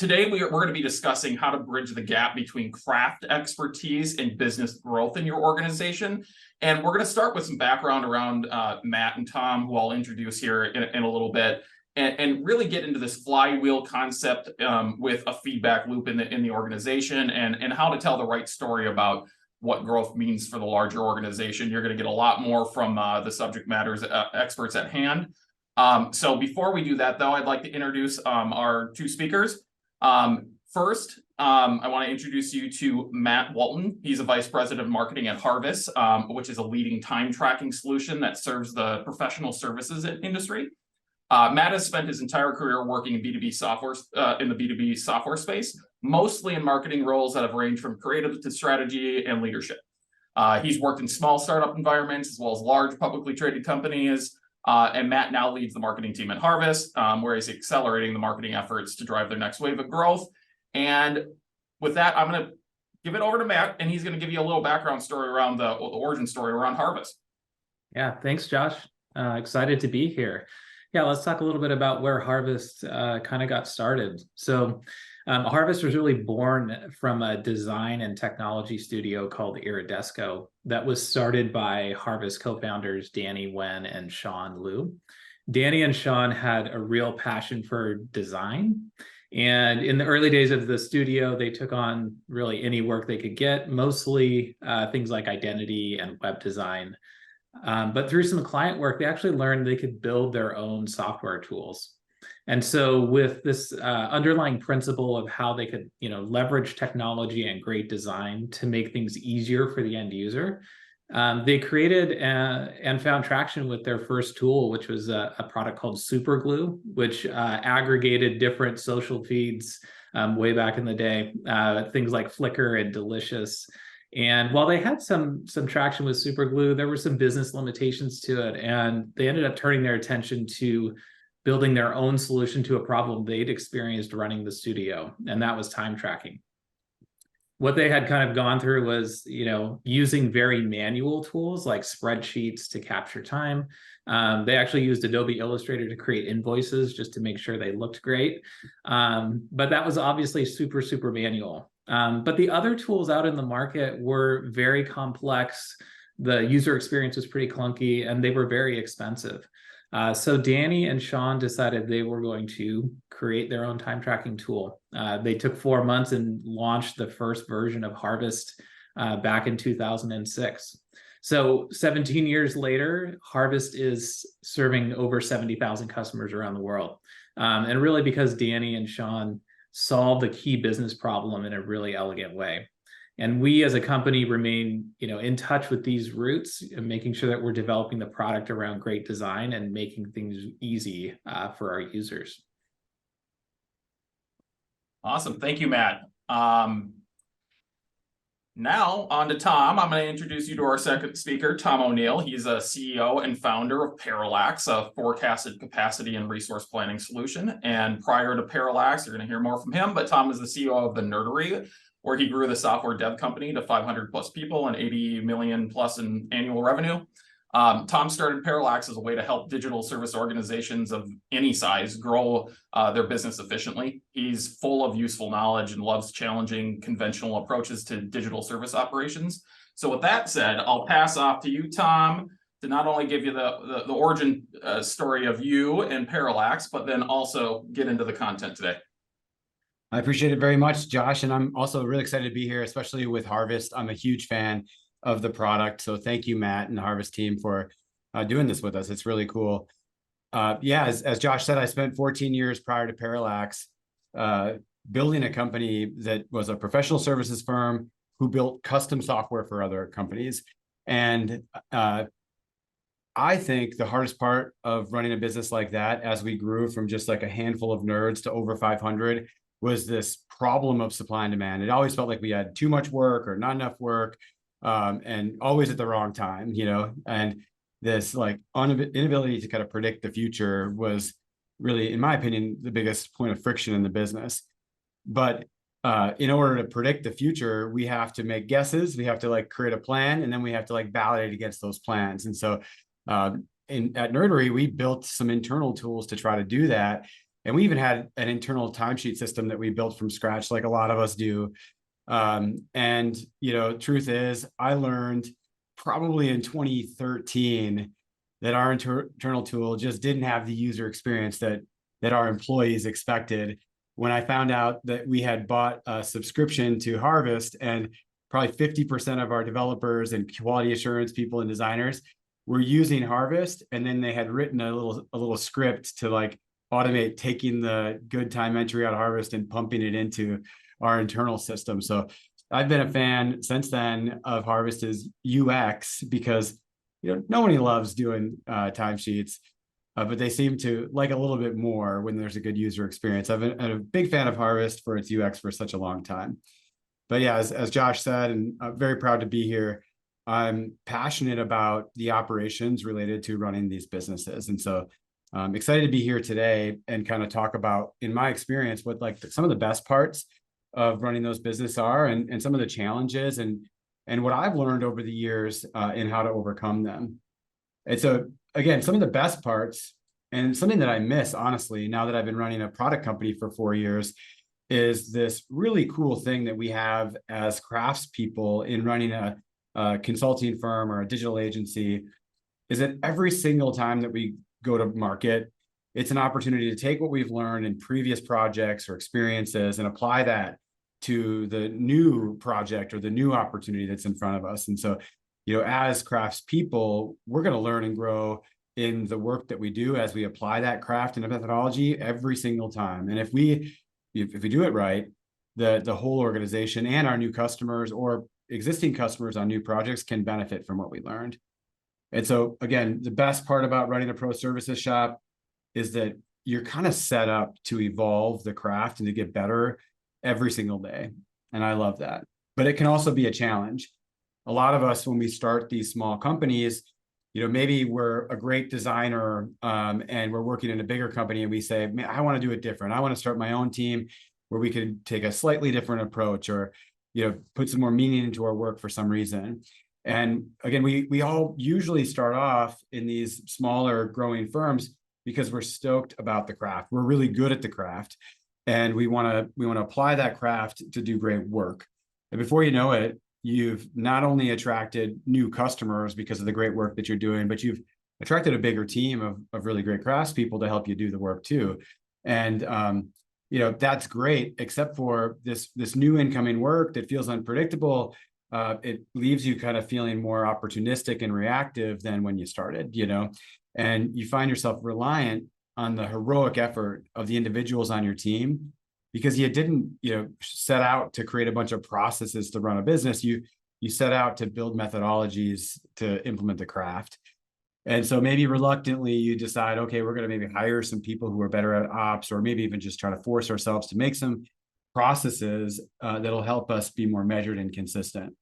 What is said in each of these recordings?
Today, we're going to be discussing how to bridge the gap between craft expertise and business growth in your organization. And we're going to start with some background around Matt and Tom, who I'll introduce here in a little bit, and really get into this flywheel concept with a feedback loop in the organization and how to tell the right story about what growth means for the larger organization. You're going to get a lot more from the subject matters experts at hand. So before we do that, though, I'd like to introduce our two speakers. First, I want to introduce you to Matt Walton. He's a vice president of marketing at Harvest, which is a leading time tracking solution that serves the professional services industry. Matt has spent his entire career working in B2B software, in the B2B software space, mostly in marketing roles that have ranged from creative to strategy and leadership. He's worked in small startup environments as well as large publicly traded companies. And Matt now leads the marketing team at Harvest, where he's accelerating the marketing efforts to drive their next wave of growth. And with that, I'm going to give it over to Matt, and he's going to give you a little background story around the origin story around Harvest. Yeah, thanks, Josh. Excited to be here. Yeah, let's talk a little bit about where Harvest kind of got started. So Harvest was really born from a design and technology studio called Iridesco that was started by Harvest co-founders Danny Wen and Sean Liu. Danny and Sean had a real passion for design. And in the early days of the studio, they took on really any work they could get, mostly things like identity and web design. But through some client work, they actually learned they could build their own software tools. And so with this underlying principle of how they could, leverage technology and great design to make things easier for the end user, they created and found traction with their first tool, which was a product called Superglue, which aggregated different social feeds way back in the day, things like Flickr and Delicious. And while they had some traction with Superglue, there were some business limitations to it, and they ended up turning their attention to building their own solution to a problem they'd experienced running the studio, and that was time tracking. What they had kind of gone through was, using very manual tools like spreadsheets to capture time. They actually used Adobe Illustrator to create invoices just to make sure they looked great. But that was obviously super, super manual. But the other tools out in the market were very complex. The user experience was pretty clunky, and they were very expensive. So Danny and Sean decided they were going to create their own time tracking tool. They took 4 months and launched the first version of Harvest back in 2006. So 17 years later, Harvest is serving over 70,000 customers around the world. And really because Danny and Sean solved a key business problem in a really elegant way. And we as a company remain, in touch with these roots and making sure that we're developing the product around great design and making things easy for our users. Awesome. Thank you, Matt. Now on to Tom. I'm going to introduce you to our second speaker, Tom O'Neill. He's a CEO and founder of Parallax, a forecasted capacity and resource planning solution. And prior to Parallax, you're going to hear more from him, but Tom is the CEO of The Nerdery, where he grew the software dev company to 500 plus people and 80 million plus in annual revenue. Tom started Parallax as a way to help digital service organizations of any size grow their business efficiently. He's full of useful knowledge and loves challenging conventional approaches to digital service operations. So with that said, I'll pass off to you, Tom, to not only give you the origin story of you and Parallax, but then also get into the content today. I appreciate it very much, Josh. And I'm also really excited to be here, especially with Harvest. I'm a huge fan of the product. So thank you, Matt and the Harvest team for doing this with us. It's really cool. As Josh said, I spent 14 years prior to Parallax building a company that was a professional services firm who built custom software for other companies. And I think the hardest part of running a business like that, as we grew from just like a handful of nerds to over 500, was this problem of supply and demand. It always felt like we had too much work or not enough work, and always at the wrong time, and this like inability to kind of predict the future was really, in my opinion, the biggest point of friction in the business. But in order to predict the future, we have to make guesses, we have to like create a plan, and then we have to like validate against those plans. And so at Nerdery, we built some internal tools to try to do that. And we even had an internal timesheet system that we built from scratch, like a lot of us do. And, truth is, I learned probably in 2013 that our internal tool just didn't have the user experience that our employees expected. When I found out that we had bought a subscription to Harvest, and probably 50% of our developers and quality assurance people and designers were using Harvest, and then they had written a little script to like automate taking the good time entry out of Harvest and pumping it into our internal system. So I've been a fan since then of Harvest's UX, because nobody loves doing timesheets, but they seem to like a little bit more when there's a good user experience. I've been a big fan of Harvest for its UX for such a long time. But yeah, as Josh said, and I'm very proud to be here, I'm passionate about the operations related to running these businesses. And so I'm excited to be here today and kind of talk about, in my experience, what like some of the best parts of running those businesses are, and some of the challenges and what I've learned over the years in how to overcome them. And so again, some of the best parts, and something that I miss, honestly, now that I've been running a product company for 4 years, is this really cool thing that we have as craftspeople in running a consulting firm or a digital agency, is that every single time that we go to market, it's an opportunity to take what we've learned in previous projects or experiences and apply that to the new project or the new opportunity that's in front of us. And so, as craftspeople, we're going to learn and grow in the work that we do as we apply that craft and methodology every single time. And if we do it right, the whole organization and our new customers or existing customers on new projects can benefit from what we learned. And so again, the best part about running a pro services shop is that you're kind of set up to evolve the craft and to get better every single day. And I love that. But it can also be a challenge. A lot of us, when we start these small companies, maybe we're a great designer and we're working in a bigger company, and we say, man, I want to do it different. I want to start my own team where we could take a slightly different approach, or put some more meaning into our work for some reason. And again, we all usually start off in these smaller growing firms because we're stoked about the craft. We're really good at the craft, and we want to apply that craft to do great work. And before you know it, you've not only attracted new customers because of the great work that you're doing, but you've attracted a bigger team of really great craftspeople to help you do the work too. And that's great, except for this new incoming work that feels unpredictable. It leaves you kind of feeling more opportunistic and reactive than when you started, and you find yourself reliant on the heroic effort of the individuals on your team, because you didn't, set out to create a bunch of processes to run a business. You set out to build methodologies to implement the craft. And so maybe reluctantly you decide, okay, we're going to maybe hire some people who are better at ops, or maybe even just try to force ourselves to make some processes that'll help us be more measured and consistent.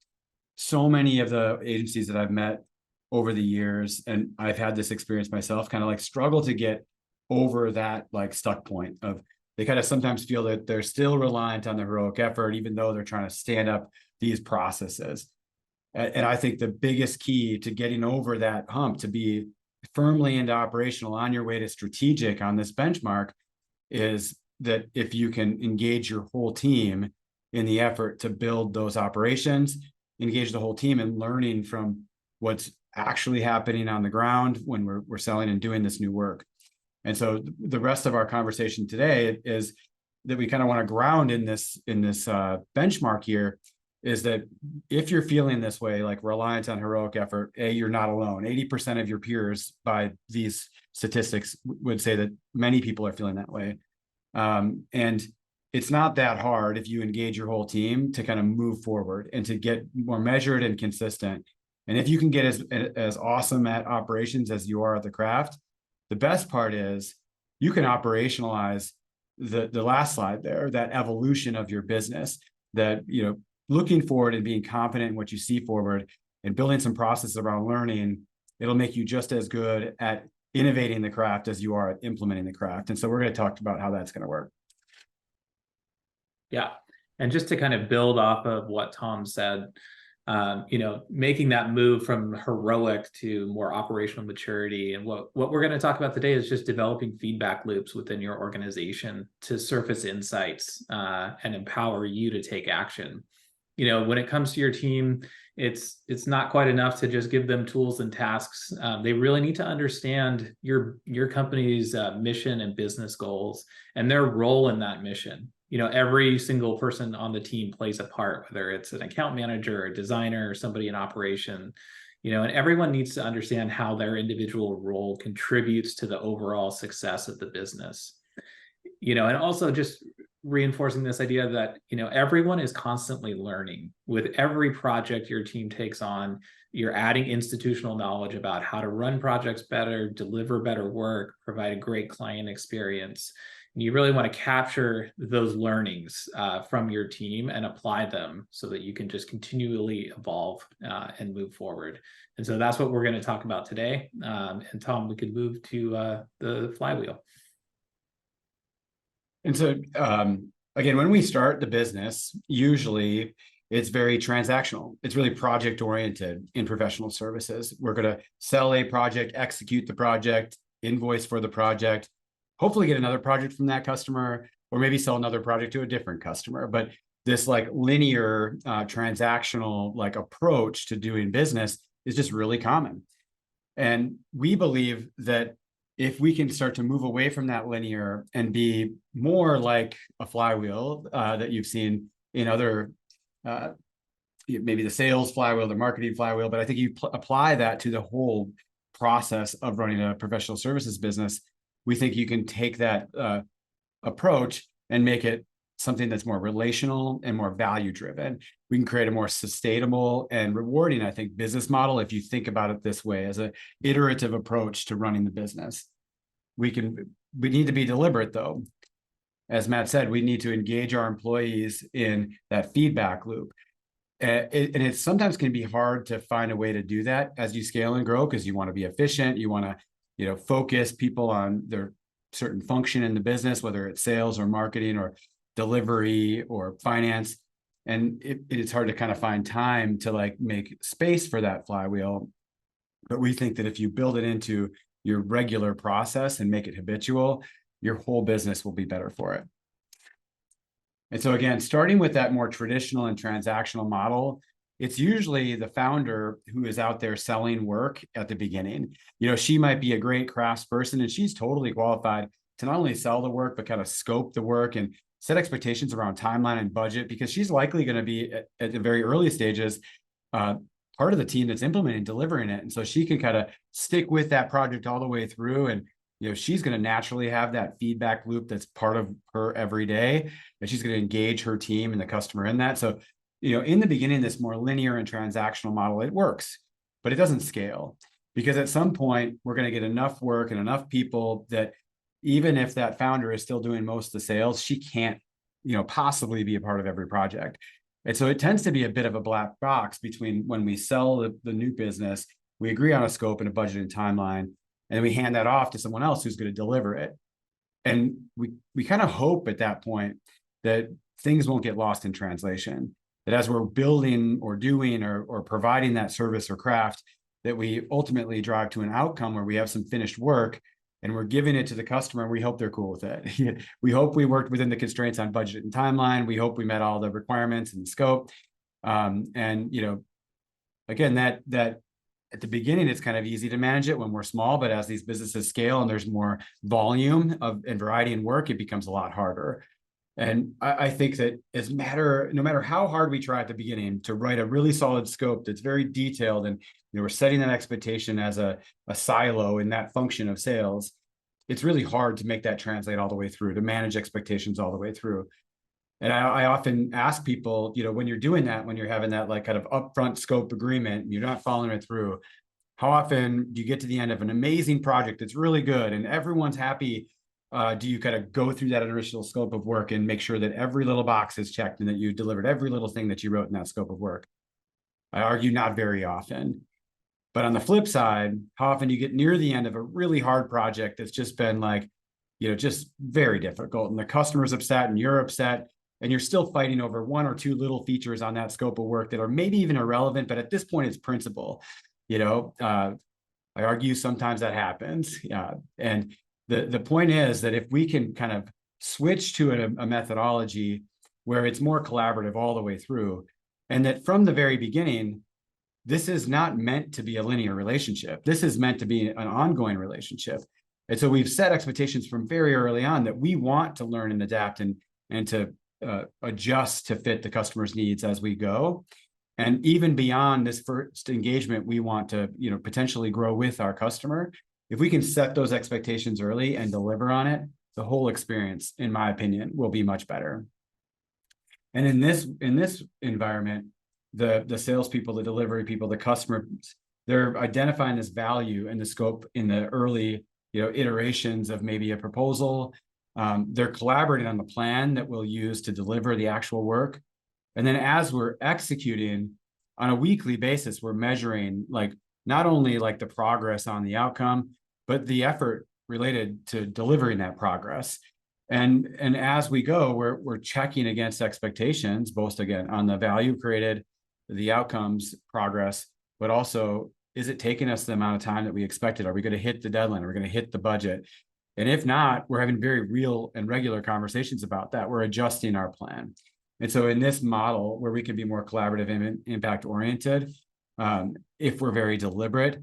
So many of the agencies that I've met over the years, and I've had this experience myself, kind of like struggle to get over that like stuck point of, they kind of sometimes feel that they're still reliant on the heroic effort, even though they're trying to stand up these processes. And I think the biggest key to getting over that hump, to be firmly into operational on your way to strategic on this benchmark, is that if you can engage your whole team in the effort to build those operations, engage the whole team in learning from what's actually happening on the ground when we're selling and doing this new work. And so the rest of our conversation today is that we kind of want to ground in this benchmark here, is that if you're feeling this way, like reliant on heroic effort, you're not alone. 80% of your peers, by these statistics, would say that many people are feeling that way. And it's not that hard if you engage your whole team to kind of move forward and to get more measured and consistent. And if you can get as awesome at operations as you are at the craft, the best part is you can operationalize the last slide there, that evolution of your business, that, looking forward and being confident in what you see forward and building some processes around learning, it'll make you just as good at innovating the craft as you are at implementing the craft. And so we're going to talk about how that's going to work. Yeah. And just to kind of build off of what Tom said, making that move from heroic to more operational maturity. And what we're going to talk about today is just developing feedback loops within your organization to surface insights and empower you to take action. When it comes to your team, it's not quite enough to just give them tools and tasks. They really need to understand your company's mission and business goals and their role in that mission. Every single person on the team plays a part, whether it's an account manager, a designer, or somebody in operation, and everyone needs to understand how their individual role contributes to the overall success of the business. And also just reinforcing this idea that, everyone is constantly learning. With every project your team takes on, you're adding institutional knowledge about how to run projects better, deliver better work, provide a great client experience. And you really want to capture those learnings from your team and apply them so that you can just continually evolve and move forward. And so that's what we're going to talk about today. And Tom, we could move to the flywheel. And so, again, when we start the business, usually it's very transactional. It's really project oriented in professional services. We're going to sell a project, execute the project, invoice for the project, hopefully get another project from that customer, or maybe sell another project to a different customer. But this like linear transactional like approach to doing business is just really common. And we believe that if we can start to move away from that linear and be more like a flywheel that you've seen in other, maybe the sales flywheel, the marketing flywheel, but I think you apply that to the whole process of running a professional services business, we think you can take that approach and make it something that's more relational and more value driven. We can create a more sustainable and rewarding, I think, business model if you think about it this way as an iterative approach to running the business. We need to be deliberate though. As Matt said, we need to engage our employees in that feedback loop. And it sometimes can be hard to find a way to do that as you scale and grow, because you want to be efficient. You want to focus people on their certain function in the business, whether it's sales or marketing or delivery or finance. And it's hard to kind of find time to like make space for that flywheel. But we think that if you build it into your regular process and make it habitual, your whole business will be better for it. And so again, starting with that more traditional and transactional model, it's usually the founder who is out there selling work at the beginning. She might be a great craftsperson and she's totally qualified to not only sell the work, but kind of scope the work and set expectations around timeline and budget, because she's likely going to be at the very early stages, part of the team that's implementing, delivering it. And so she can kind of stick with that project all the way through. And, she's going to naturally have that feedback loop that's part of her every day, and she's going to engage her team and the customer in that. So, in the beginning, this more linear and transactional model, it works, but it doesn't scale, because at some point we're going to get enough work and enough people that even if that founder is still doing most of the sales, she can't, possibly be a part of every project. And so it tends to be a bit of a black box between when we sell the new business, we agree on a scope and a budget and timeline, and then we hand that off to someone else who's going to deliver it. And we kind of hope at that point that things won't get lost in translation, that as we're building or doing or providing that service or craft, that we ultimately drive to an outcome where we have some finished work and we're giving it to the customer, and we hope they're cool with it. We hope we worked within the constraints on budget and timeline. We hope we met all the requirements and the scope. Again, that at the beginning, it's kind of easy to manage it when we're small, but as these businesses scale and there's more volume and variety in work, it becomes a lot harder. And I think that no matter how hard we try at the beginning to write a really solid scope that's very detailed, and we're setting that expectation as a silo in that function of sales, it's really hard to make that translate all the way through, to manage expectations all the way through. And I often ask people, when you're doing that, when you're having that like kind of upfront scope agreement, you're not following it through, how often do you get to the end of an amazing project that's really good and everyone's happy? Do you kind of go through that initial scope of work and make sure that every little box is checked and that you delivered every little thing that you wrote in that scope of work? I argue not very often. But on the flip side, how often do you get near the end of a really hard project that's just been like, just very difficult, and the customer's upset and you're upset, and you're still fighting over one or two little features on that scope of work that are maybe even irrelevant, but at this point it's principle. I argue sometimes that happens. And the point is that if we can kind of switch to a methodology where it's more collaborative all the way through, and that from the very beginning, this is not meant to be a linear relationship. This is meant to be an ongoing relationship. And so we've set expectations from very early on that we want to learn and adapt and to adjust to fit the customer's needs as we go. And even beyond this first engagement, we want to, potentially grow with our customer. If we can set those expectations early and deliver on it, the whole experience, in my opinion, will be much better. And in this environment, the salespeople, the delivery people, the customers, they're identifying this value and the scope in the early, iterations of maybe a proposal. They're collaborating on the plan that we'll use to deliver the actual work. And then as we're executing on a weekly basis, we're measuring not only the progress on the outcome, but the effort related to delivering that progress. And as we go, we're checking against expectations, both again on the value created, the outcomes, progress, but also, is it taking us the amount of time that we expected? Are we going to hit the deadline? Are we going to hit the budget? And if not, we're having very real and regular conversations about that. We're adjusting our plan. And so in this model where we can be more collaborative and impact oriented, if we're very deliberate,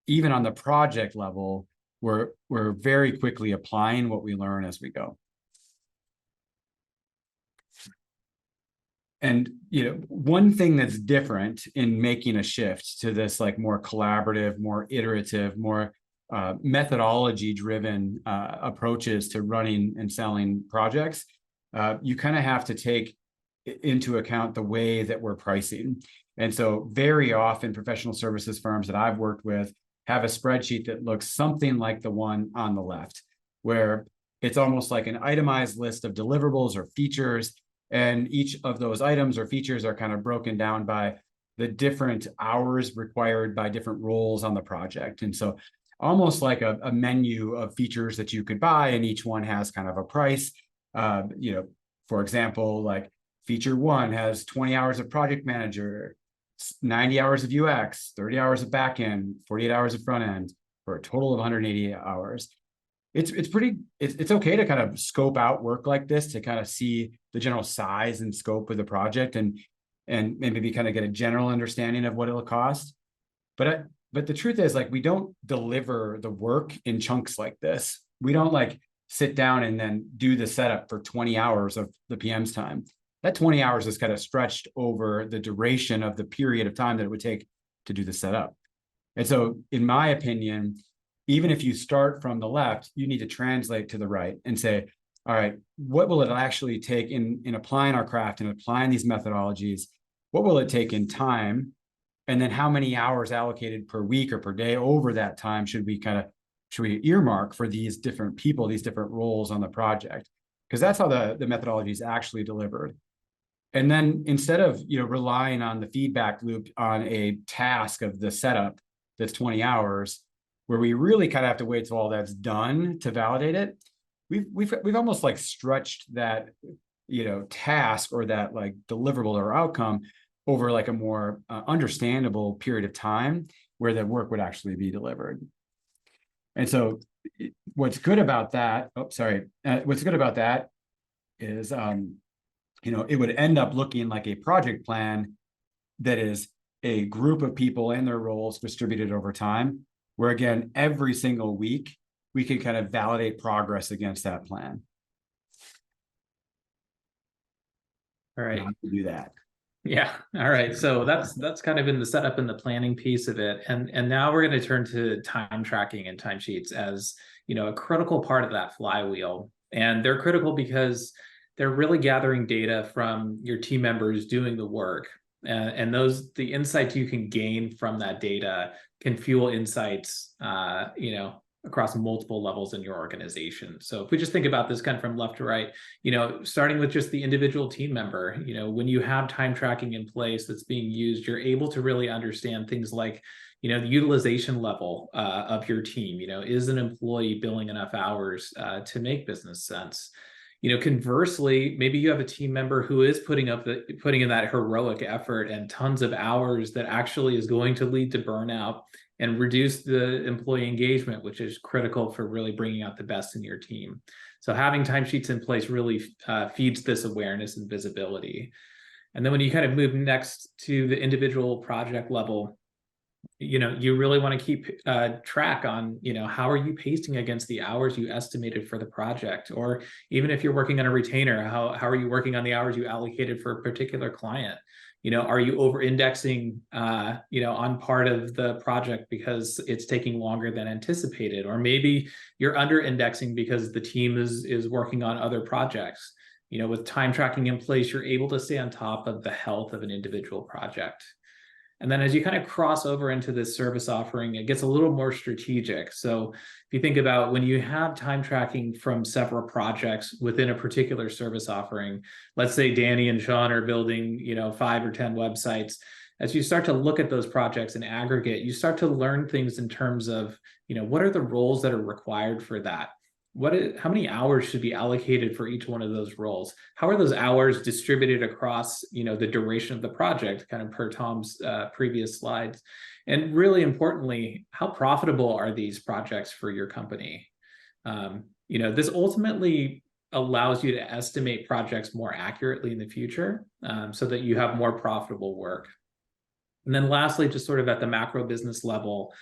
even on the project level, we're very quickly applying what we learn as we go. And one thing that's different in making a shift to this more collaborative, more iterative, more methodology-driven approaches to running and selling projects, you kind of have to take into account the way that we're pricing. And so very often professional services firms that I've worked with have a spreadsheet that looks something like the one on the left, where it's almost like an itemized list of deliverables or features. And each of those items or features are kind of broken down by the different hours required by different roles on the project. And so almost like a menu of features that you could buy, and each one has kind of a price. For example, feature 1 has 20 hours of project manager, 90 hours of UX, 30 hours of backend, 48 hours of front end, for a total of 180 hours. It's okay to kind of scope out work like this to kind of see the general size and scope of the project and maybe kind of get a general understanding of what it'll cost. But the truth is, we don't deliver the work in chunks like this. We don't sit down and then do the setup for 20 hours of the PM's time. That 20 hours is kind of stretched over the duration of the period of time that it would take to do the setup. And so, in my opinion, even if you start from the left, you need to translate to the right and say, all right, what will it actually take in applying our craft and applying these methodologies? What will it take in time? And then how many hours allocated per week or per day over that time should we earmark for these different people, these different roles on the project? Because that's how the methodology is actually delivered. And then instead of relying on the feedback loop on a task of the setup that's 20 hours, where we really kind of have to wait till all that's done to validate it, we've almost stretched that task or that deliverable or outcome over a more understandable period of time where the work would actually be delivered. And so what's good about that, what's good about that is, it would end up looking like a project plan that is a group of people and their roles distributed over time, where again, every single week, we can kind of validate progress against that plan. All right. How to do that. Yeah. All right. So that's kind of in the setup and the planning piece of it. And now we're going to turn to time tracking and timesheets as, a critical part of that flywheel. And they're critical because they're really gathering data from your team members doing the work. And the insights you can gain from that data can fuel insights, across multiple levels in your organization. So if we just think about this kind of from left to right, starting with just the individual team member, when you have time tracking in place that's being used, you're able to really understand things like, the utilization level of your team. Is an employee billing enough hours to make business sense? Conversely, maybe you have a team member who is putting in that heroic effort and tons of hours that actually is going to lead to burnout and reduce the employee engagement, which is critical for really bringing out the best in your team. So having timesheets in place really feeds this awareness and visibility. And then when you kind of move next to the individual project level, you really want to keep track on, how are you pacing against the hours you estimated for the project? Or even if you're working on a retainer, how are you working on the hours you allocated for a particular client? Are you over indexing, on part of the project because it's taking longer than anticipated? Or maybe you're under indexing because the team is working on other projects. With time tracking in place, you're able to stay on top of the health of an individual project. And then as you kind of cross over into this service offering, it gets a little more strategic. So if you think about when you have time tracking from several projects within a particular service offering, let's say Danny and Sean are building, 5 or 10 websites. As you start to look at those projects in aggregate, you start to learn things in terms of, what are the roles that are required for that? How many hours should be allocated for each one of those roles? How are those hours distributed across, the duration of the project, kind of per Tom's previous slides? And really importantly, how profitable are these projects for your company? This ultimately allows you to estimate projects more accurately in the future, so that you have more profitable work. And then lastly, just sort of at the macro business level,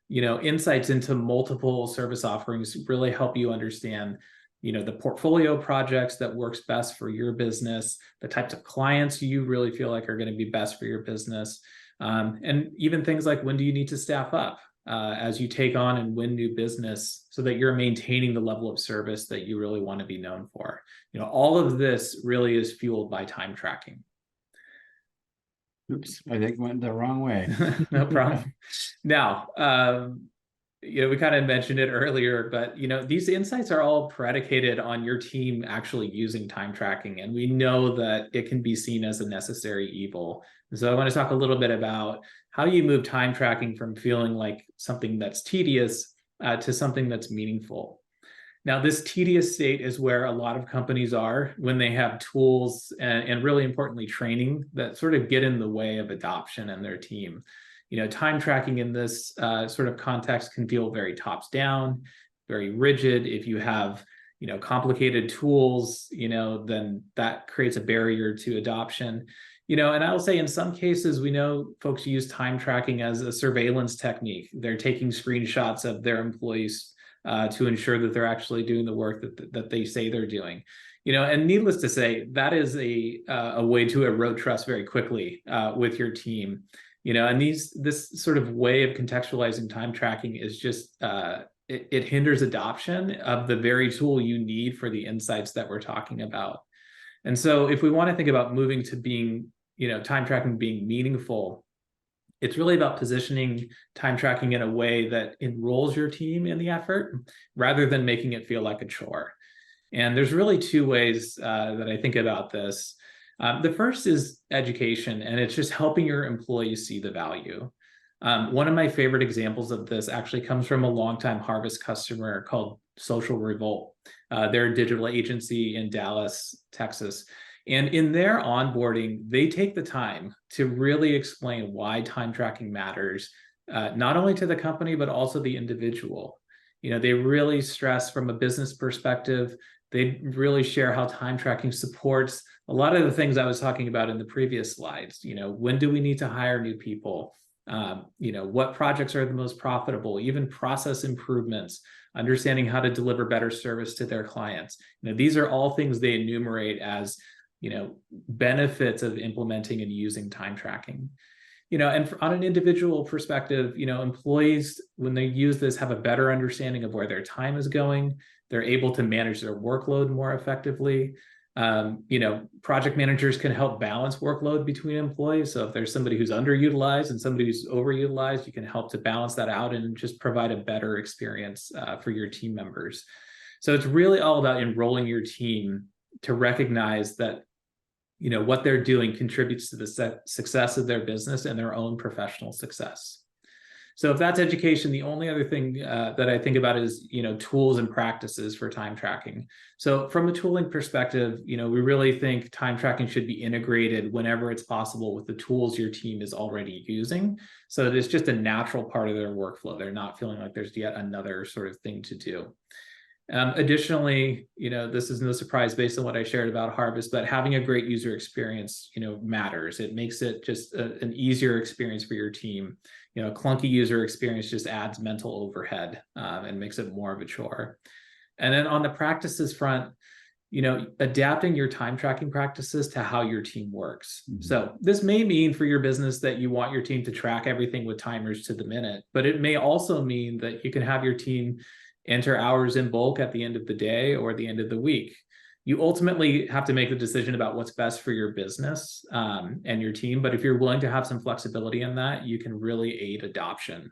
insights into multiple service offerings really help you understand, the portfolio projects that works best for your business, the types of clients you really feel like are going to be best for your business, and even things like when do you need to staff up as you take on and win new business so that you're maintaining the level of service that you really want to be known for. All of this really is fueled by time tracking. Oops, I think went the wrong way. No problem. Now, we kind of mentioned it earlier, but these insights are all predicated on your team actually using time tracking, and we know that it can be seen as a necessary evil. So I want to talk a little bit about how you move time tracking from feeling like something that's tedious to something that's meaningful. Now, this tedious state is where a lot of companies are when they have tools and really importantly, training that sort of get in the way of adoption in their team. Time tracking in this sort of context can feel very tops down, very rigid. If you have, complicated tools, then that creates a barrier to adoption. And I will say in some cases, we know folks use time tracking as a surveillance technique. They're taking screenshots of their employees to ensure that they're actually doing the work that they say they're doing. And needless to say, that is a way to erode trust very quickly with your team. And this sort of way of contextualizing time tracking is just it hinders adoption of the very tool you need for the insights that we're talking about. And so if we want to think about moving to being, time tracking being meaningful, it's really about positioning time tracking in a way that enrolls your team in the effort rather than making it feel like a chore. And there's really two ways that I think about this. The first is education, and it's just helping your employees see the value. One of my favorite examples of this actually comes from a longtime Harvest customer called Social Revolt. They're a digital agency in Dallas, Texas. And in their onboarding, they take the time to really explain why time tracking matters, not only to the company, but also the individual. They really stress from a business perspective, they really share how time tracking supports a lot of the things I was talking about in the previous slides. When do we need to hire new people? What projects are the most profitable, even process improvements, understanding how to deliver better service to their clients. These are all things they enumerate as benefits of implementing and using time tracking. And on an individual perspective, employees, when they use this, have a better understanding of where their time is going. They're able to manage their workload more effectively. Project managers can help balance workload between employees. So if there's somebody who's underutilized and somebody who's overutilized, you can help to balance that out and just provide a better experience for your team members. So it's really all about enrolling your team to recognize that what they're doing contributes to the success of their business and their own professional success. So if that's education, the only other thing that I think about is, tools and practices for time tracking. So from a tooling perspective, we really think time tracking should be integrated whenever it's possible with the tools your team is already using. So it's just a natural part of their workflow. They're not feeling like there's yet another sort of thing to do. Additionally, this is no surprise based on what I shared about Harvest, but having a great user experience, matters. It makes it just an easier experience for your team. Clunky user experience just adds mental overhead and makes it more of a chore. And then on the practices front, adapting your time tracking practices to how your team works. Mm-hmm. So this may mean for your business that you want your team to track everything with timers to the minute, but it may also mean that you can have your team enter hours in bulk at the end of the day or the end of the week. You ultimately have to make the decision about what's best for your business and your team. But if you're willing to have some flexibility in that, you can really aid adoption.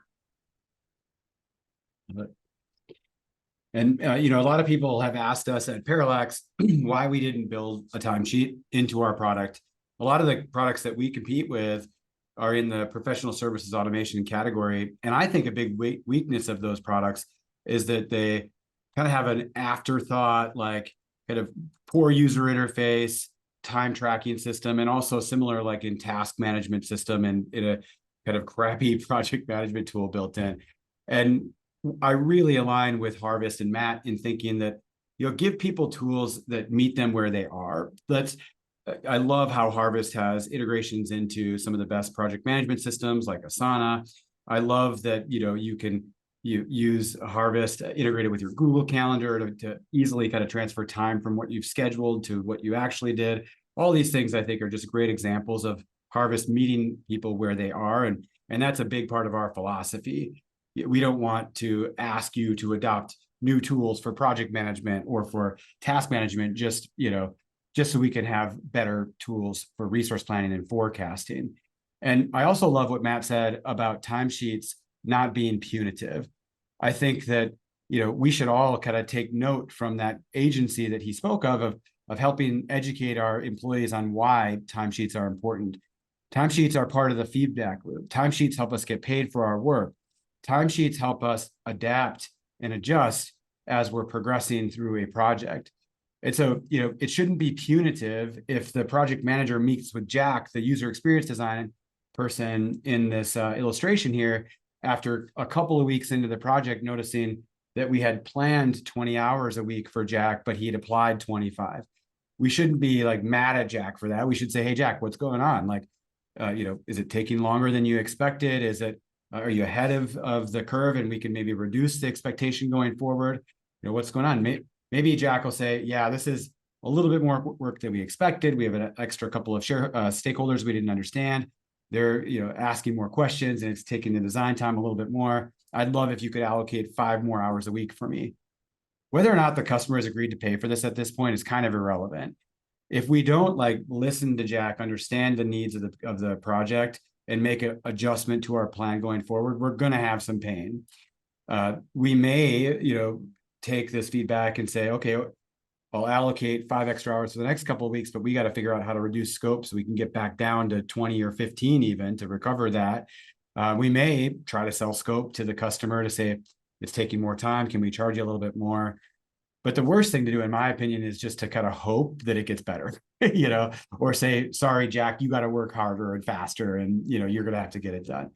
And, a lot of people have asked us at Parallax why we didn't build a timesheet into our product. A lot of the products that we compete with are in the professional services automation category. And I think a big weakness of those products is that they kind of have an afterthought, like kind of poor user interface, time tracking system, and also similar like in task management system and in a kind of crappy project management tool built in. And I really align with Harvest and Matt in thinking that, give people tools that meet them where they are. I love how Harvest has integrations into some of the best project management systems like Asana. I love that, you can use Harvest integrated with your Google Calendar to easily kind of transfer time from what you've scheduled to what you actually did. All these things I think are just great examples of Harvest meeting people where they are. And that's a big part of our philosophy. We don't want to ask you to adopt new tools for project management or for task management, just so we can have better tools for resource planning and forecasting. And I also love what Matt said about timesheets not being punitive. I think that, we should all kind of take note from that agency that he spoke of helping educate our employees on why timesheets are important. Timesheets are part of the feedback loop. Timesheets help us get paid for our work. Timesheets help us adapt and adjust as we're progressing through a project. And so, it shouldn't be punitive if the project manager meets with Jack, the user experience design person in this illustration here, after a couple of weeks into the project, noticing that we had planned 20 hours a week for Jack, but he had applied 25. We shouldn't be like mad at Jack for that. We should say, hey, Jack, what's going on? Like, is it taking longer than you expected? Are you ahead of the curve and we can maybe reduce the expectation going forward? What's going on? Maybe Jack will say, yeah, this is a little bit more work than we expected. We have an extra couple of stakeholders we didn't understand. They're asking more questions and it's taking the design time a little bit more. I'd love if you could allocate 5 more hours a week for me. Whether or not the customer has agreed to pay for this at this point is kind of irrelevant. If we don't listen to Jack, understand the needs of the project, and make an adjustment to our plan going forward, we're going to have some pain. We may, take this feedback and say, okay, I'll allocate 5 extra hours for the next couple of weeks, but we got to figure out how to reduce scope so we can get back down to 20 or 15 even to recover that. We may try to sell scope to the customer to say, it's taking more time. Can we charge you a little bit more? But the worst thing to do, in my opinion, is just to kind of hope that it gets better, or say, sorry, Jack, you got to work harder and faster and, you're going to have to get it done.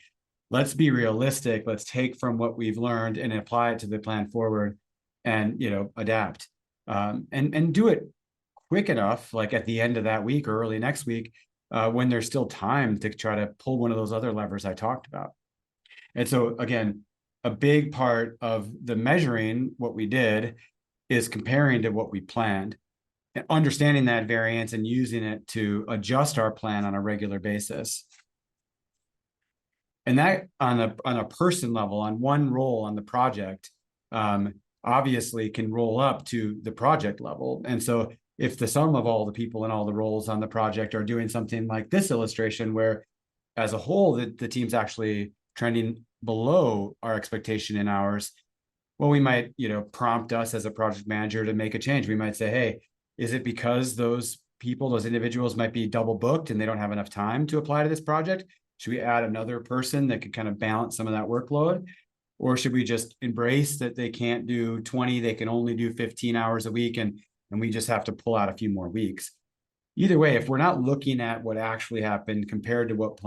Let's be realistic. Let's take from what we've learned and apply it to the plan forward and, adapt. And do it quick enough, like at the end of that week or early next week, when there's still time to try to pull one of those other levers I talked about. And so again, a big part of the measuring what we did is comparing to what we planned and understanding that variance and using it to adjust our plan on a regular basis. And that on a person level, on one role on the project, obviously can roll up to the project level. And so if the sum of all the people and all the roles on the project are doing something like this illustration, where as a whole, the team's actually trending below our expectation in hours, well, we might, prompt us as a project manager to make a change. We might say, hey, is it because those individuals might be double booked and they don't have enough time to apply to this project? Should we add another person that could kind of balance some of that workload? Or should we just embrace that they can't do 20, they can only do 15 hours a week, and we just have to pull out a few more weeks? Either way, if we're not looking at what actually happened compared to what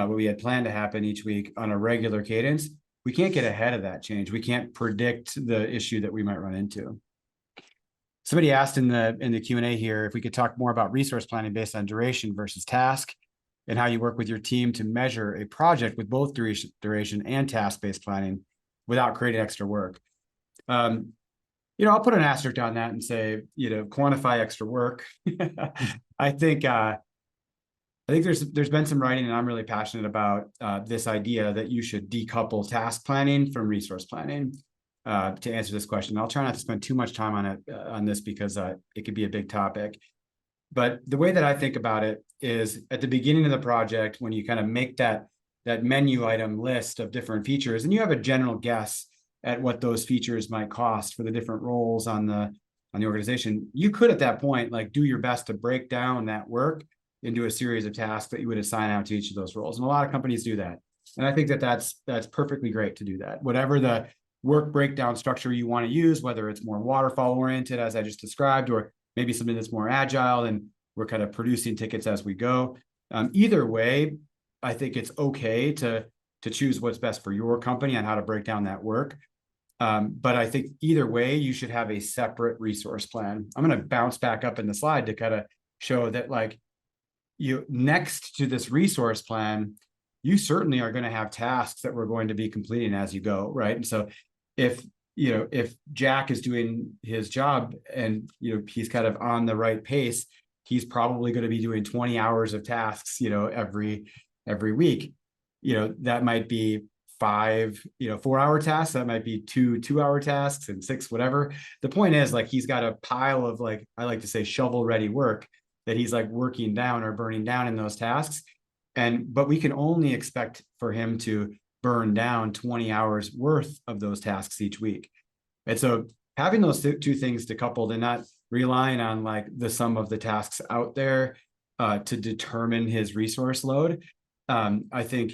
we had planned to happen each week on a regular cadence, we can't get ahead of that change. We can't predict the issue that we might run into. Somebody asked in the Q&A here if we could talk more about resource planning based on duration versus task, and how you work with your team to measure a project with both duration and task-based planning without creating extra work. I'll put an asterisk on that and say, quantify extra work. I think there's been some writing, and I'm really passionate about this idea that you should decouple task planning from resource planning. To answer this question, I'll try not to spend too much time on this because it could be a big topic. But the way that I think about it is at the beginning of the project, when you kind of make that menu item list of different features, and you have a general guess at what those features might cost for the different roles on the organization, you could at that point do your best to break down that work into a series of tasks that you would assign out to each of those roles. And a lot of companies do that. And I think that's perfectly great to do that. Whatever the work breakdown structure you want to use, whether it's more waterfall oriented, as I just described, or maybe something that's more agile and we're kind of producing tickets as we go. Either way, I think it's okay to choose what's best for your company on how to break down that work. But I think either way, you should have a separate resource plan. I'm going to bounce back up in the slide to kind of show that next to this resource plan, you certainly are going to have tasks that we're going to be completing as you go, right? And so if Jack is doing his job and he's kind of on the right pace, he's probably going to be doing 20 hours of tasks every week. That might be 5 4-hour tasks, that might be 2-hour tasks, and 6 whatever. The point is he's got a pile of I like to say shovel ready work that he's working down or burning down in those tasks. But we can only expect for him to burn down 20 hours worth of those tasks each week. And so having those two things decoupled and not relying on the sum of the tasks out there to determine his resource load, I think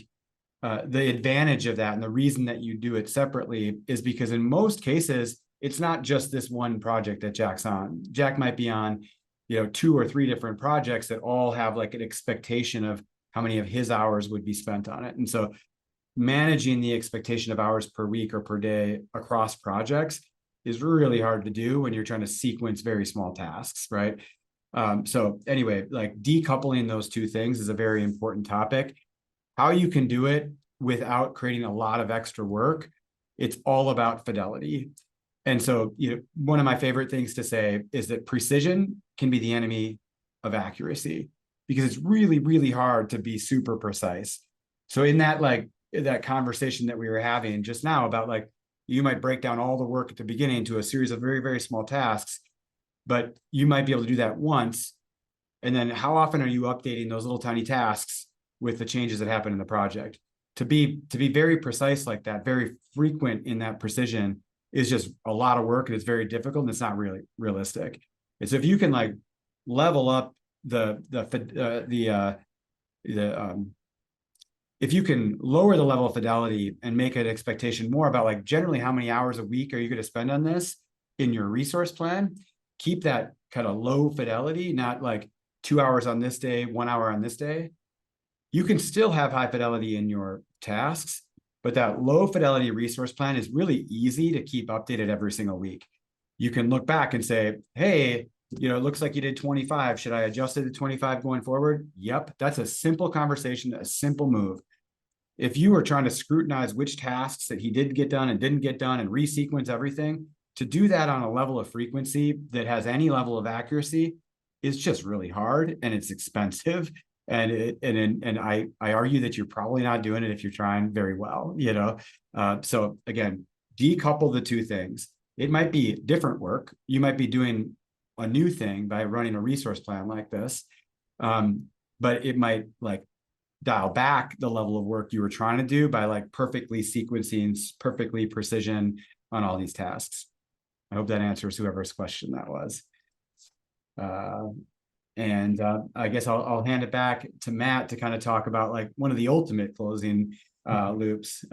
the advantage of that and the reason that you do it separately is because in most cases, it's not just this one project that Jack's on. Jack might be on 2 or 3 different projects that all have an expectation of how many of his hours would be spent on it. And so managing the expectation of hours per week or per day across projects is really hard to do when you're trying to sequence very small tasks, right? So anyway, decoupling those two things is a very important topic. How you can do it without creating a lot of extra work, it's all about fidelity. And so, one of my favorite things to say is that precision can be the enemy of accuracy, because it's really, really hard to be super precise. So in that that conversation that we were having just now about you might break down all the work at the beginning to a series of very, very small tasks, but you might be able to do that once. And then how often are you updating those little tiny tasks with the changes that happen in the project? To be very precise like that, very frequent in that precision, is just a lot of work, and it's very difficult, and it's not really realistic. And so if you can level up if you can lower the level of fidelity and make an expectation more about generally how many hours a week are you going to spend on this in your resource plan, keep that kind of low fidelity, not 2 hours on this day, 1 hour on this day. You can still have high fidelity in your tasks, but that low fidelity resource plan is really easy to keep updated every single week. You can look back and say, hey, it looks like you did 25. Should I adjust it to 25 going forward? Yep. That's a simple conversation, a simple move. If you were trying to scrutinize which tasks that he did get done and didn't get done and resequence everything, to do that on a level of frequency that has any level of accuracy is just really hard, and it's expensive. And I argue that you're probably not doing it if you're trying very well, So again, decouple the two things. It might be different work. You might be doing a new thing by running a resource plan like this, but it might dial back the level of work you were trying to do by perfectly sequencing, perfectly precision on all these tasks. I hope that answers whoever's question that was. And I guess I'll hand it back to Matt to kind of talk about like one of the ultimate closing loops,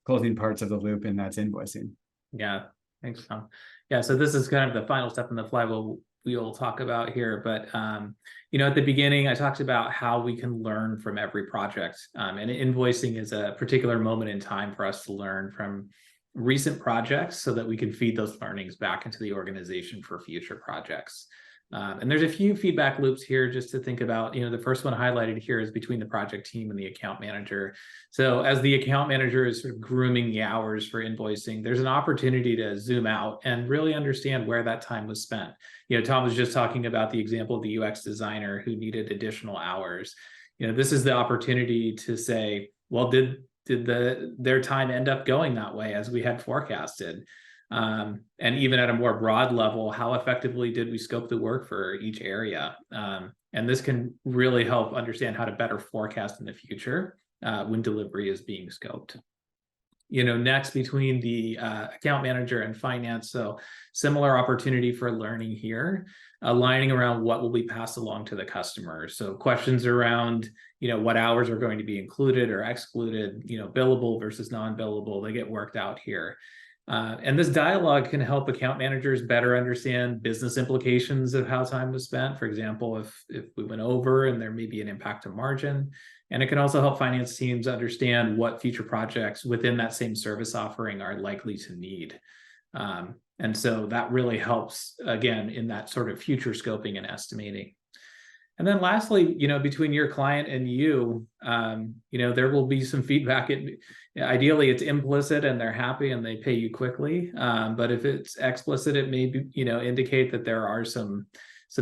closing parts of the loop, and that's invoicing. Yeah, thanks, Tom. Yeah, so this is kind of the final step in the flywheel we'll talk about here. But at the beginning, I talked about how we can learn from every project. And invoicing is a particular moment in time for us to learn from recent projects so that we can feed those learnings back into the organization for future projects. And there's a few feedback loops here just to think about. The first one highlighted here is between the project team and the account manager. So as the account manager is sort of grooming the hours for invoicing, there's an opportunity to zoom out and really understand where that time was spent. Tom was just talking about the example of the UX designer who needed additional hours. This is the opportunity to say, well, did their time end up going that way as we had forecasted? And even at a more broad level, how effectively did we scope the work for each area? And this can really help understand how to better forecast in the future when delivery is being scoped. Next, between the account manager and finance, so similar opportunity for learning here, aligning around what will be passed along to the customer. So questions around, what hours are going to be included or excluded, billable versus non-billable, they get worked out here. And this dialogue can help account managers better understand business implications of how time was spent. For example, if we went over and there may be an impact to margin. And it can also help finance teams understand what future projects within that same service offering are likely to need. And so that really helps, again, in that sort of future scoping and estimating. And then lastly, between your client and you, there will be some feedback. Ideally, it's implicit and they're happy and they pay you quickly. But if it's explicit, it may be, indicate that there are some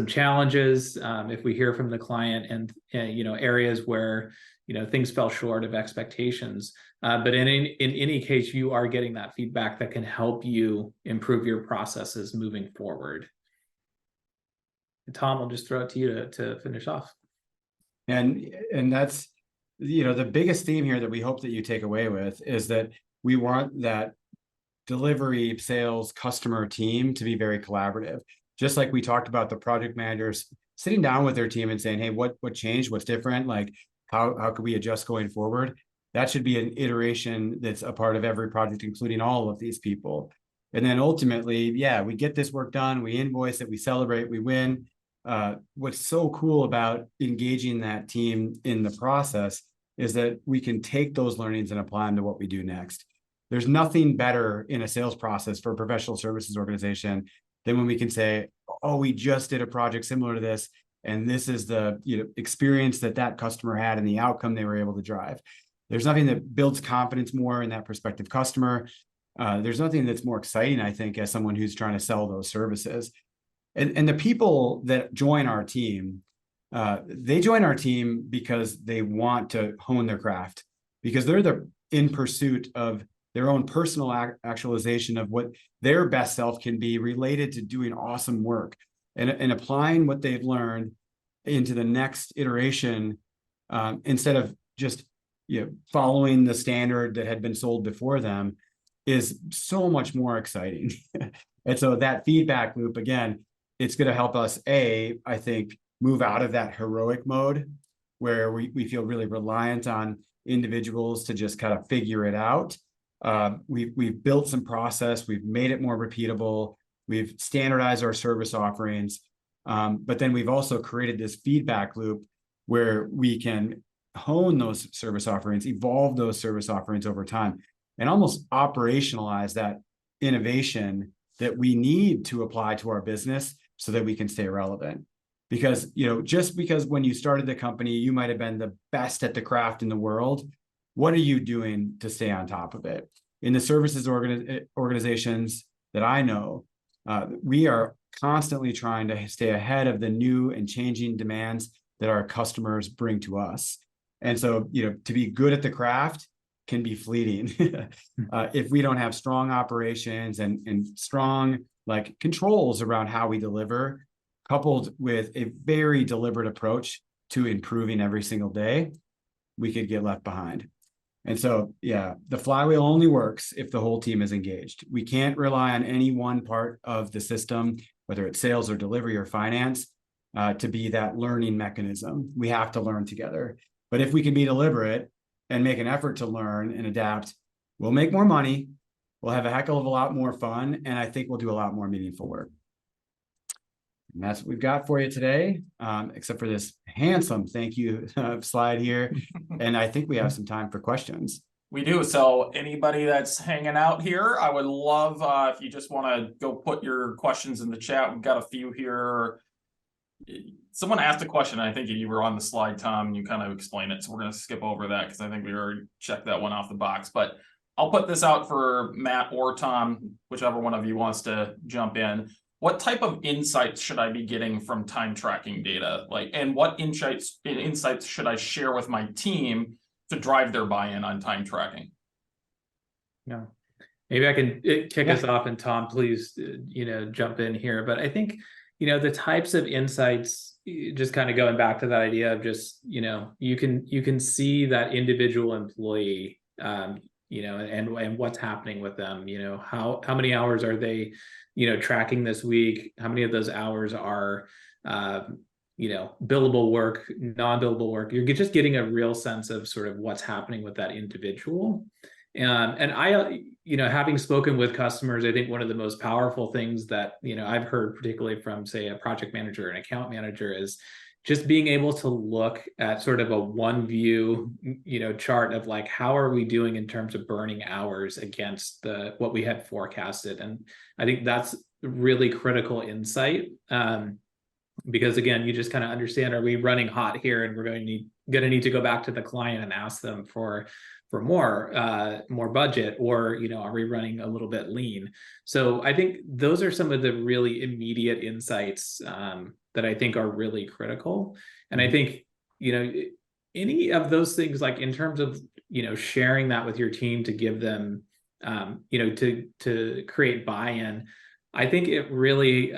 challenges if we hear from the client and, areas where, things fell short of expectations. But in any case, you are getting that feedback that can help you improve your processes moving forward. Tom, I'll just throw it to you to finish off. And that's, the biggest theme here that we hope that you take away with is that we want that delivery, sales, customer team to be very collaborative. Just like we talked about the project managers sitting down with their team and saying, hey, what changed? What's different? Like, how could we adjust going forward? That should be an iteration that's a part of every project, including all of these people. And then ultimately, yeah, we get this work done, we invoice it, we celebrate, we win. What's so cool about engaging that team in the process is that we can take those learnings and apply them to what we do next. There's nothing better in a sales process for a professional services organization than when we can say, oh, we just did a project similar to this, and this is the experience that customer had and the outcome they were able to drive. There's nothing that builds confidence more in that prospective customer. There's nothing that's more exciting, I think, as someone who's trying to sell those services. And the people that join our team, they join our team because they want to hone their craft, because they're in pursuit of their own personal actualization of what their best self can be related to doing awesome work and applying what they've learned into the next iteration instead of just following the standard that had been sold before them is so much more exciting. And so that feedback loop, again, it's going to help us, I think, move out of that heroic mode where we feel really reliant on individuals to just kind of figure it out. We've built some process, we've made it more repeatable, we've standardized our service offerings, but then we've also created this feedback loop where we can hone those service offerings, evolve those service offerings over time, and almost operationalize that innovation that we need to apply to our business so that we can stay relevant. Because, just because when you started the company, you might have been the best at the craft in the world, what are you doing to stay on top of it? In the services organizations that I know, we are constantly trying to stay ahead of the new and changing demands that our customers bring to us. And so, to be good at the craft can be fleeting if we don't have strong operations and strong controls around how we deliver, coupled with a very deliberate approach to improving every single day, we could get left behind. And so, the flywheel only works if the whole team is engaged. We can't rely on any one part of the system, whether it's sales or delivery or finance. to be that learning mechanism. We have to learn together. But if we can be deliberate and make an effort to learn and adapt, we'll make more money, we'll have a heck of a lot more fun, and I think we'll do a lot more meaningful work. And that's what we've got for you today, except for this handsome thank you slide here. And I think we have some time for questions. We do. So anybody that's hanging out here, I would love if you just want to go put your questions in the chat. We've got a few here. Someone asked a question. I think you were on the slide, Tom, and you kind of explained it. So we're going to skip over that because I think we already checked that one off the box. But I'll put this out for Matt or Tom, whichever one of you wants to jump in. What type of insights should I be getting from time tracking data? And what insights should I share with my team to drive their buy-in on time tracking? Yeah, maybe I can kick us off, and Tom, please, jump in here. But I think, the types of insights, just kind of going back to that idea of just, you can see that individual employee, and what's happening with them. How many hours are they, tracking this week? How many of those hours are, billable work, non-billable work? You're just getting a real sense of sort of what's happening with that individual. And I, having spoken with customers, I think one of the most powerful things that, I've heard, particularly from, say, a project manager and account manager, is just being able to look at sort of a one view, chart of like, how are we doing in terms of burning hours against what we had forecasted. And I think that's really critical insight. Because again, you just kind of understand, are we running hot here, and we're going to need to go back to the client and ask them for more budget, or are we running a little bit lean? So I think those are some of the really immediate insights that I think are really critical. And I think any of those things, like in terms of sharing that with your team to give them to create buy-in, I think it really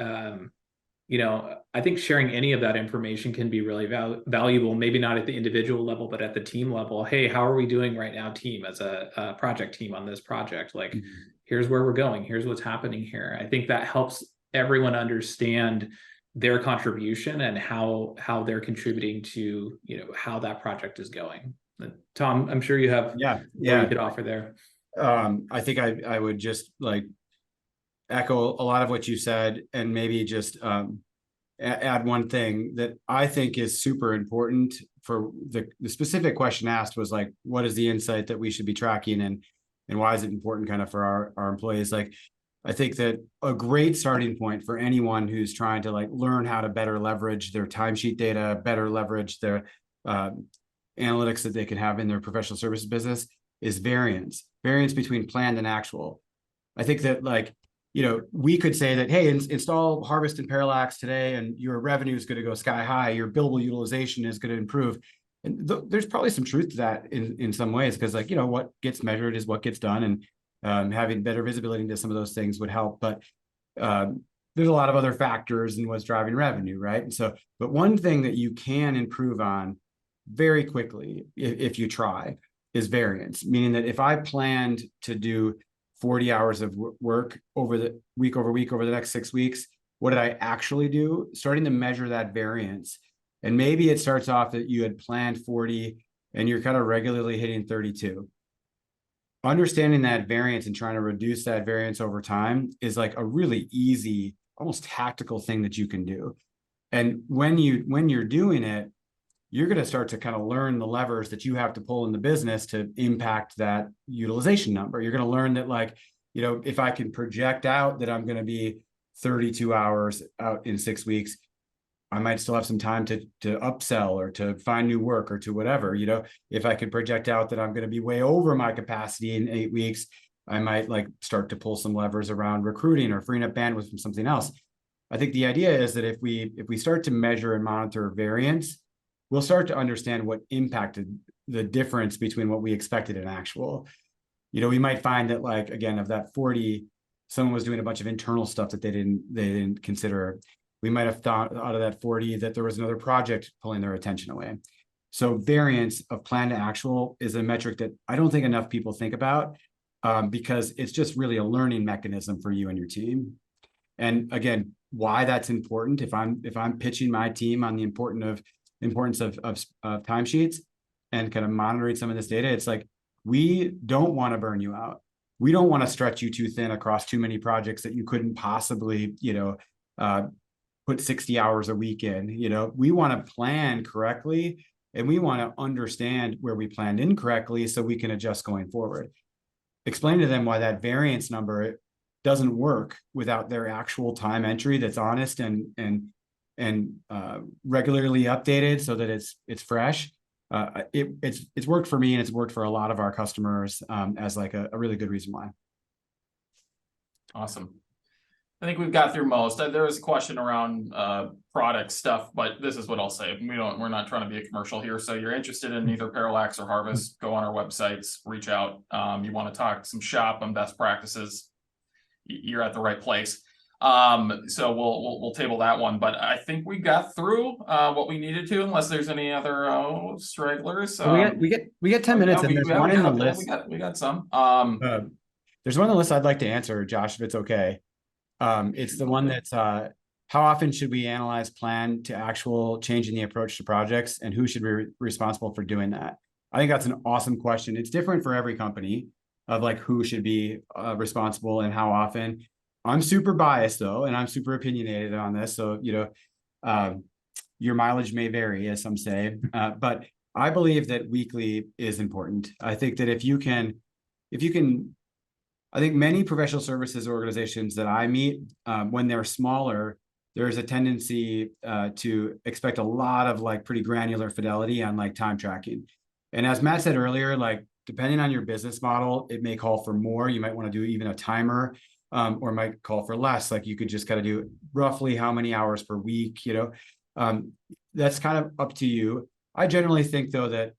I think sharing any of that information can be really valuable, maybe not at the individual level, but at the team level. Hey, how are we doing right now, team, as a project team on this project? Like, here's where we're going. Here's what's happening here. I think that helps everyone understand their contribution and how they're contributing to, how that project is going. Tom, I'm sure you have more you could offer there. I think I would just echo a lot of what you said, and maybe just add one thing that I think is super important. For the specific question asked was like, what is the insight that we should be tracking, and why is it important kind of for our employees? Like, I think that a great starting point for anyone who's trying to learn how to better leverage their timesheet data, better leverage their analytics that they can have in their professional services business, is variance between planned and actual. I think that we could say that, hey, install Harvest and Parallax today, and your revenue is going to go sky high. Your billable utilization is going to improve. And there's probably some truth to that in some ways, because what gets measured is what gets done, and having better visibility into some of those things would help. But there's a lot of other factors in what's driving revenue, right? And so, but one thing that you can improve on very quickly, if you try, is variance. Meaning that if I planned to do 40 hours of work over the week over the next 6 weeks, what did I actually do? Starting to measure that variance. And maybe it starts off that you had planned 40 and you're kind of regularly hitting 32. Understanding that variance and trying to reduce that variance over time is like a really easy, almost tactical thing that you can do. And when you're doing it, you're going to start to kind of learn the levers that you have to pull in the business to impact that utilization number. You're going to learn that if I can project out that I'm going to be 32 hours out in 6 weeks, I might still have some time to upsell or to find new work or to whatever. If I could project out that I'm going to be way over my capacity in 8 weeks, I might start to pull some levers around recruiting or freeing up bandwidth from something else. I think the idea is that if we start to measure and monitor variance, we'll start to understand what impacted the difference between what we expected and actual. We might find that again, of that 40, someone was doing a bunch of internal stuff that they didn't consider. We might have thought out of that 40 that there was another project pulling their attention away. So variance of plan to actual is a metric that I don't think enough people think about, because it's just really a learning mechanism for you and your team. And again, why that's important, if I'm pitching my team on the importance of timesheets and kind of monitoring some of this data, it's like, we don't want to burn you out. We don't want to stretch you too thin across too many projects that you couldn't possibly, put 60 hours a week in. We want to plan correctly, and we want to understand where we planned incorrectly so we can adjust going forward. Explain to them why that variance number doesn't work without their actual time entry that's honest and regularly updated so that it's fresh. It's worked for me, and it's worked for a lot of our customers as like a really good reason why. Awesome. I think we've got through most. There was a question around product stuff, but this is what I'll say. We're not trying to be a commercial here. So you're interested in either Parallax or Harvest, go on our websites, reach out. You want to talk some shop on best practices, you're at the right place. So we'll table that one, but I think we got through what we needed to, unless there's any other stragglers. We get 10 minutes, and there's one in the list. We got some. There's one on the list I'd like to answer, Josh, if it's okay. It's the one that's how often should we analyze plan to actual change in the approach to projects, and who should be responsible for doing that? I think that's an awesome question. It's different for every company of like who should be responsible and how often. I'm super biased though, and I'm super opinionated on this. So, your mileage may vary, as some say, but I believe that weekly is important. I think that if you can, I think many professional services organizations that I meet, when they're smaller, there's a tendency to expect a lot of like pretty granular fidelity on like time tracking. And as Matt said earlier, like depending on your business model, it may call for more. You might want to do even a timer, or might call for less. Like you could just kind of do roughly how many hours per week, that's kind of up to you. I generally think though that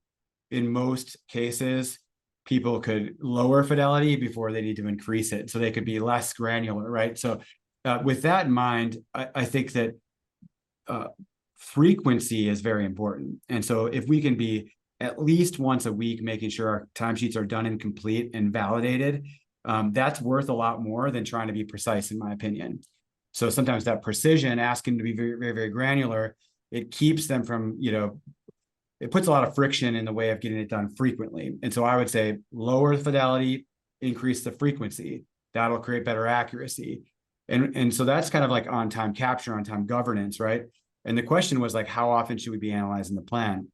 in most cases, people could lower fidelity before they need to increase it. So they could be less granular, right? So with that in mind, I think that frequency is very important. And so if we can be at least once a week, making sure our timesheets are done and complete and validated, that's worth a lot more than trying to be precise, in my opinion. So sometimes that precision, asking to be very, very, very granular, it keeps them from, it puts a lot of friction in the way of getting it done frequently. And so I would say lower the fidelity, increase the frequency. That'll create better accuracy. And so that's kind of like on-time capture, on-time governance, right? And the question was like, how often should we be analyzing the plan?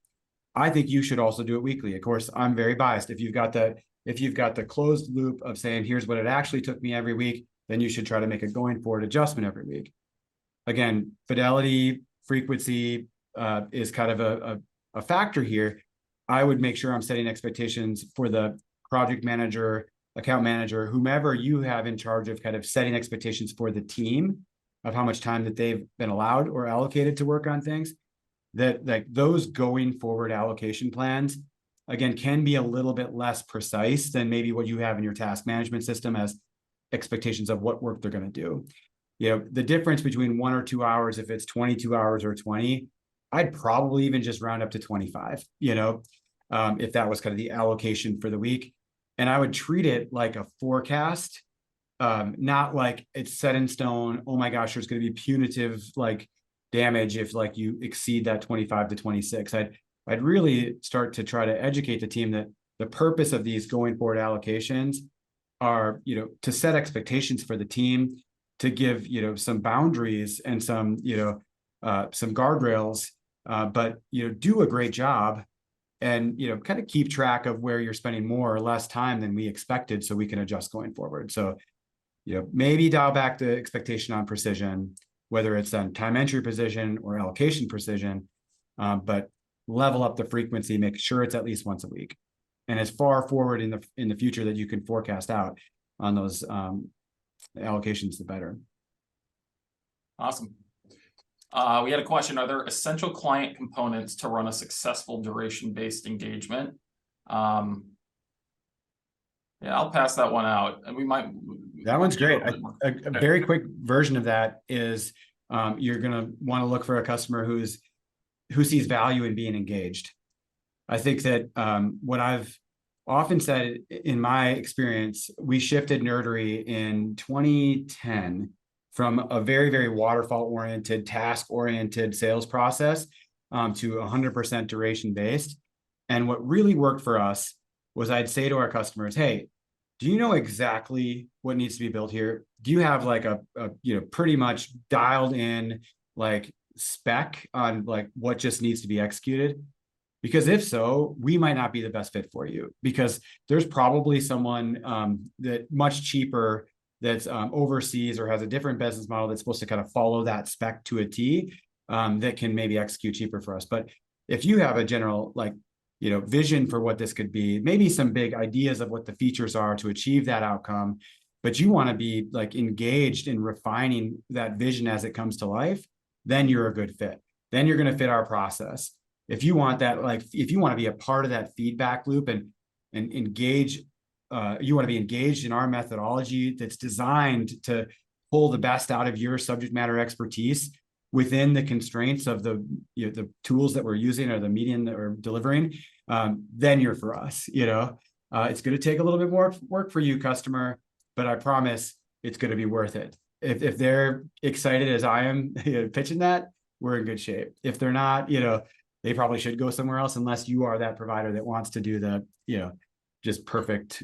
I think you should also do it weekly. Of course, I'm very biased. If you've got the closed loop of saying, here's what it actually took me every week, then you should try to make a going forward adjustment every week. Again, fidelity, frequency is kind of a factor here. I would make sure I'm setting expectations for the project manager, account manager, whomever you have in charge of kind of setting expectations for the team of how much time that they've been allowed or allocated to work on things, that like those going forward allocation plans, again, can be a little bit less precise than maybe what you have in your task management system as expectations of what work they're going to do. The difference between 1 or 2 hours, if it's 22 hours or 20, I'd probably even just round up to 25, if that was kind of the allocation for the week. And I would treat it like a forecast, not like it's set in stone. Oh my gosh, there's going to be punitive like damage if like you exceed that 25 to 26. I'd really start to try to educate the team that the purpose of these going forward allocations are, to set expectations for the team, to give, some boundaries and some guardrails, but, do a great job and, kind of keep track of where you're spending more or less time than we expected so we can adjust going forward. So, maybe dial back the expectation on precision, whether it's on time entry precision or allocation precision, but level up the frequency, make sure it's at least once a week, and as far forward in the future that you can forecast out on those allocations, the better. Awesome. We had a question: are there essential client components to run a successful duration-based engagement? Yeah, I'll pass that one out, and we might. That one's great. A very quick version of that is you're going to want to look for a customer who sees value in being engaged. I think that what I've often said in my experience, we shifted nerdery in 2010 from a very, very waterfall oriented, task oriented sales process to 100% duration based. And what really worked for us was I'd say to our customers, hey, do you know exactly what needs to be built here? Do you have like a pretty much dialed in like spec on like what just needs to be executed? Because if so, we might not be the best fit for you, because there's probably someone that much cheaper that's overseas or has a different business model that's supposed to kind of follow that spec to a T that can maybe execute cheaper for us. But if you have a general like, vision for what this could be, maybe some big ideas of what the features are to achieve that outcome, but you want to be like engaged in refining that vision as it comes to life, then you're a good fit. Then you're going to fit our process. If you want that, like if you want to be a part of that feedback loop and engage, you want to be engaged in our methodology that's designed to pull the best out of your subject matter expertise within the constraints of the tools that we're using or the medium that we're delivering, then you're for us. It's going to take a little bit more work for you, customer, but I promise it's going to be worth it. If they're excited as I am pitching that, we're in good shape. If they're not, they probably should go somewhere else, unless you are that provider that wants to do the, just perfect,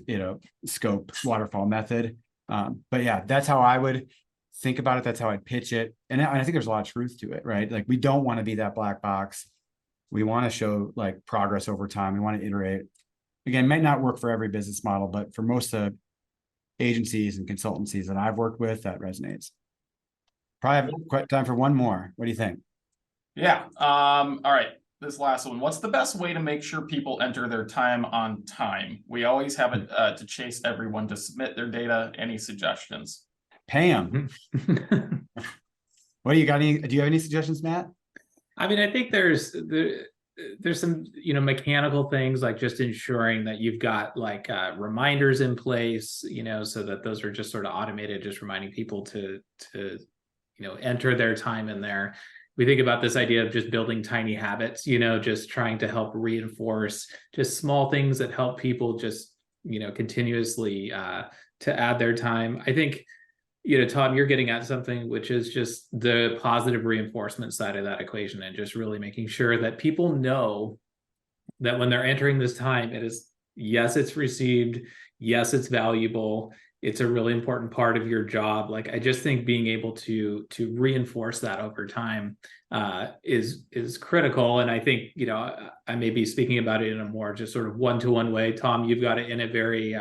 scope waterfall method. But yeah, that's how I would think about it. That's how I'd pitch it. And I think there's a lot of truth to it, right? Like we don't want to be that black box. We want to show like progress over time. We want to iterate. Again, might not work for every business model, but for most of the agencies and consultancies that I've worked with, that resonates. Probably have quite time for one more. What do you think? Yeah. All right. This last one. What's the best way to make sure people enter their time on time? We always have it to chase everyone to submit their data. Any suggestions? Pay them. What do you got? Do you have any suggestions, Matt? I mean, I think there's some, mechanical things like just ensuring that you've got like reminders in place, so that those are just sort of automated, just reminding people to enter their time in there. We think about this idea of just building tiny habits, just trying to help reinforce just small things that help people just, continuously to add their time. I think, Tom, you're getting at something, which is just the positive reinforcement side of that equation, and just really making sure that people know that when they're entering this time, it is, yes, it's received. Yes, it's valuable. It's a really important part of your job. Like, I just think being able to reinforce that over time is critical. And I think, I may be speaking about it in a more just sort of one-to-one way. Tom, you've got it in a very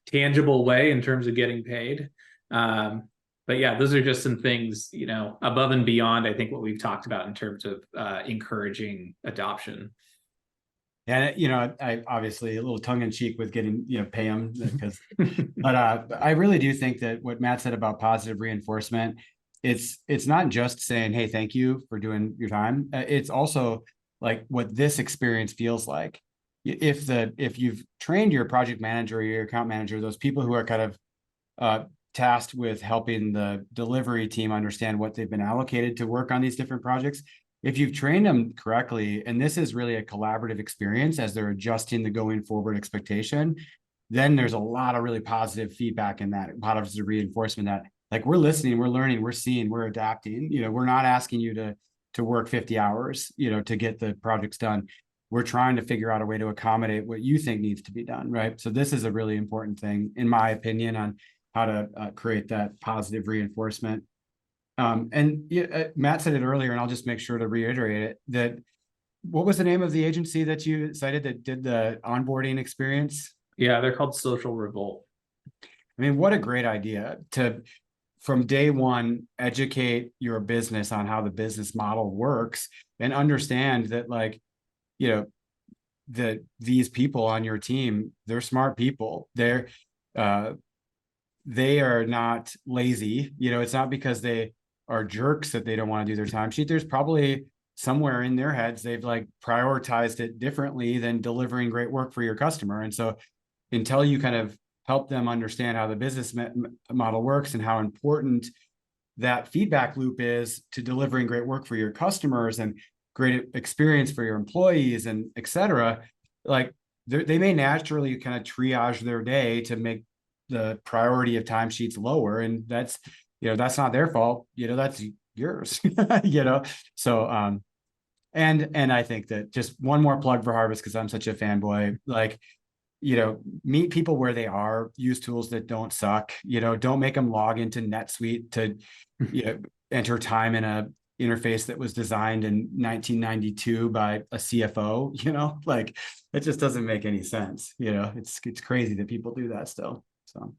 tangible way in terms of getting paid. But yeah, those are just some things, above and beyond, I think, what we've talked about in terms of encouraging adoption. Yeah, I obviously a little tongue in cheek with getting, pay them because, but I really do think that what Matt said about positive reinforcement, it's not just saying, hey, thank you for doing your time. It's also like what this experience feels like. If you've trained your project manager or your account manager, those people who are kind of tasked with helping the delivery team understand what they've been allocated to work on these different projects, if you've trained them correctly, and this is really a collaborative experience as they're adjusting the going forward expectation, then there's a lot of really positive feedback in that, positive reinforcement that like we're listening, we're learning, we're seeing, we're adapting. We're not asking you to work 50 hours, to get the projects done. We're trying to figure out a way to accommodate what you think needs to be done, right? So this is a really important thing, in my opinion, on how to create that positive reinforcement. Matt said it earlier, and I'll just make sure to reiterate it, that what was the name of the agency that you cited that did the onboarding experience? Yeah, they're called Social Revolt. I mean, what a great idea to, from day one, educate your business on how the business model works and understand that, like, that these people on your team, they're smart people. They are not lazy. It's not because they are jerks that they don't want to do their timesheet. There's probably somewhere in their heads they've like prioritized it differently than delivering great work for your customer. And so until you kind of help them understand how the business model works and how important that feedback loop is to delivering great work for your customers and great experience for your employees and et cetera, like they may naturally kind of triage their day to make the priority of timesheets lower. And that's that's not their fault, that's yours, so and I think that just one more plug for Harvest, because I'm such a fanboy, like, meet people where they are, use tools that don't suck, don't make them log into NetSuite to enter time in a interface that was designed in 1992 by a CFO, like it just doesn't make any sense. It's crazy that people do that still. So.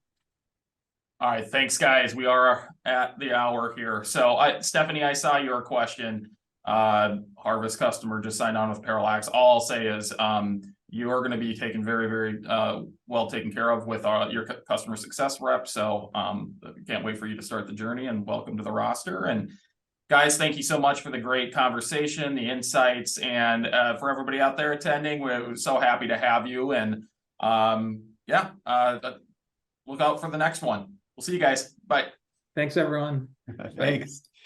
All right, thanks guys. We are at the hour here. So Stephanie, I saw your question. Harvest customer just signed on with Parallax. All I'll say is you are going to be taken very, very well taken care of with your customer success rep. So can't wait for you to start the journey, and welcome to the roster. And guys, thank you so much for the great conversation, the insights, and for everybody out there attending, we're so happy to have you. And look out for the next one. We'll see you guys. Bye. Thanks, everyone. Thanks.